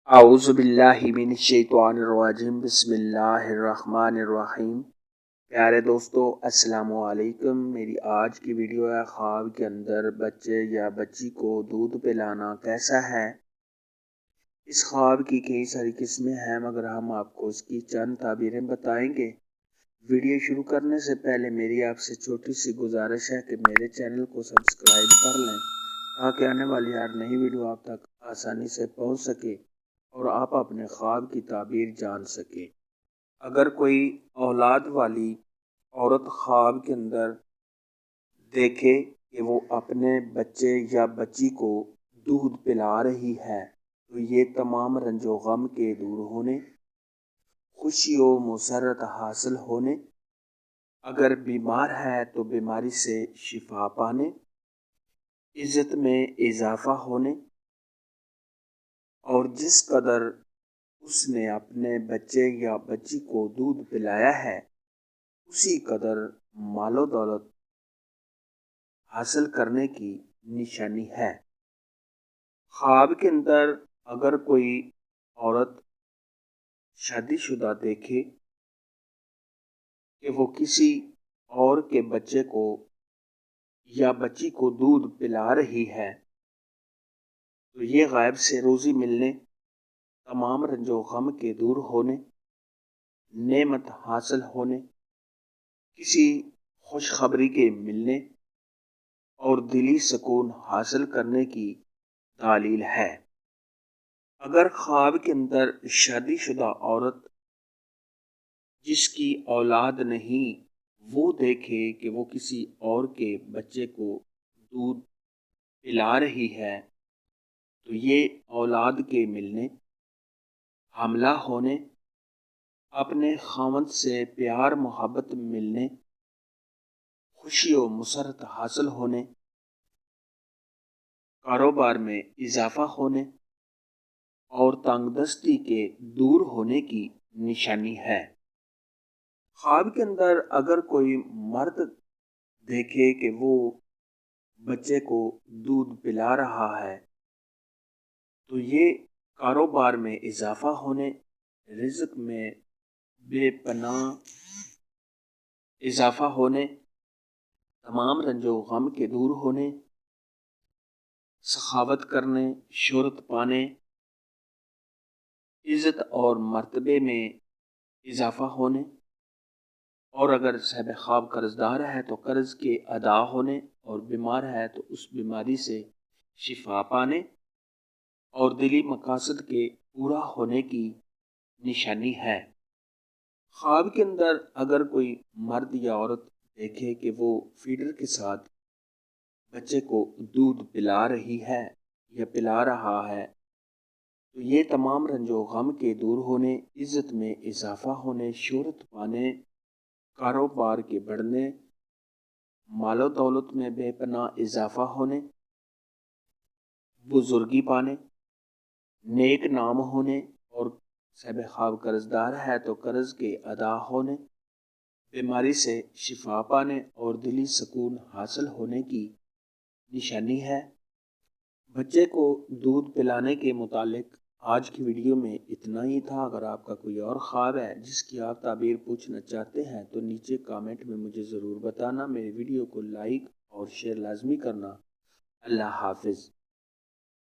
اعوذ باللہ من الشیطان الرجیم بسم اللہ الرحمن الرحیم۔ پیارے دوستو السلام علیکم۔ میری آج کی ویڈیو ہے خواب کے اندر بچے یا بچی کو دودھ پلانا کیسا ہے۔ اس خواب کی کئی ساری قسمیں ہیں مگر ہم آپ کو اس کی چند تعبیریں بتائیں گے۔ ویڈیو شروع کرنے سے پہلے میری آپ سے چھوٹی سی گزارش ہے کہ میرے چینل کو سبسکرائب کر لیں تاکہ آنے والی ہر نئی ویڈیو آپ تک آسانی سے پہنچ سکے اور آپ اپنے خواب کی تعبیر جان سکیں۔ اگر کوئی اولاد والی عورت خواب کے اندر دیکھے کہ وہ اپنے بچے یا بچی کو دودھ پلا رہی ہے تو یہ تمام رنج و غم کے دور ہونے، خوشی و مسرت حاصل ہونے، اگر بیمار ہے تو بیماری سے شفا پانے، عزت میں اضافہ ہونے، اور جس قدر اس نے اپنے بچے یا بچی کو دودھ پلایا ہے اسی قدر مال و دولت حاصل کرنے کی نشانی ہے۔ خواب کے اندر اگر کوئی عورت شادی شدہ دیکھے کہ وہ کسی اور کے بچے کو یا بچی کو دودھ پلا رہی ہے تو یہ غیب سے روزی ملنے، تمام رنج و غم کے دور ہونے، نعمت حاصل ہونے، کسی خوشخبری کے ملنے اور دلی سکون حاصل کرنے کی دلیل ہے۔ اگر خواب کے اندر شادی شدہ عورت جس کی اولاد نہیں وہ دیکھے کہ وہ کسی اور کے بچے کو دودھ پلا رہی ہے تو یہ اولاد کے ملنے، حاملہ ہونے، اپنے خاوند سے پیار محبت ملنے، خوشی و مسرت حاصل ہونے، کاروبار میں اضافہ ہونے اور تنگ دستی کے دور ہونے کی نشانی ہے۔ خواب کے اندر اگر کوئی مرد دیکھے کہ وہ بچے کو دودھ پلا رہا ہے تو یہ کاروبار میں اضافہ ہونے، رزق میں بے پناہ اضافہ ہونے، تمام رنج و غم کے دور ہونے، سخاوت کرنے، شہرت پانے، عزت اور مرتبے میں اضافہ ہونے، اور اگر صاحب خواب قرض دار ہے تو قرض کے ادا ہونے، اور بیمار ہے تو اس بیماری سے شفا پانے اور دلی مقاصد کے پورا ہونے کی نشانی ہے۔ خواب کے اندر اگر کوئی مرد یا عورت دیکھے کہ وہ فیڈر کے ساتھ بچے کو دودھ پلا رہی ہے یا پلا رہا ہے تو یہ تمام رنج و غم کے دور ہونے، عزت میں اضافہ ہونے، شہرت پانے، کاروبار کے بڑھنے، مال و دولت میں بے پناہ اضافہ ہونے، بزرگی پانے، نیک نام ہونے، اور صاحب خواب قرض دار ہے تو قرض کے ادا ہونے، بیماری سے شفا پانے اور دلی سکون حاصل ہونے کی نشانی ہے۔ بچے کو دودھ پلانے کے متعلق آج کی ویڈیو میں اتنا ہی تھا۔ اگر آپ کا کوئی اور خواب ہے جس کی آپ تعبیر پوچھنا چاہتے ہیں تو نیچے کامنٹ میں مجھے ضرور بتانا۔ میری ویڈیو کو لائک اور شیئر لازمی کرنا۔ اللہ حافظ۔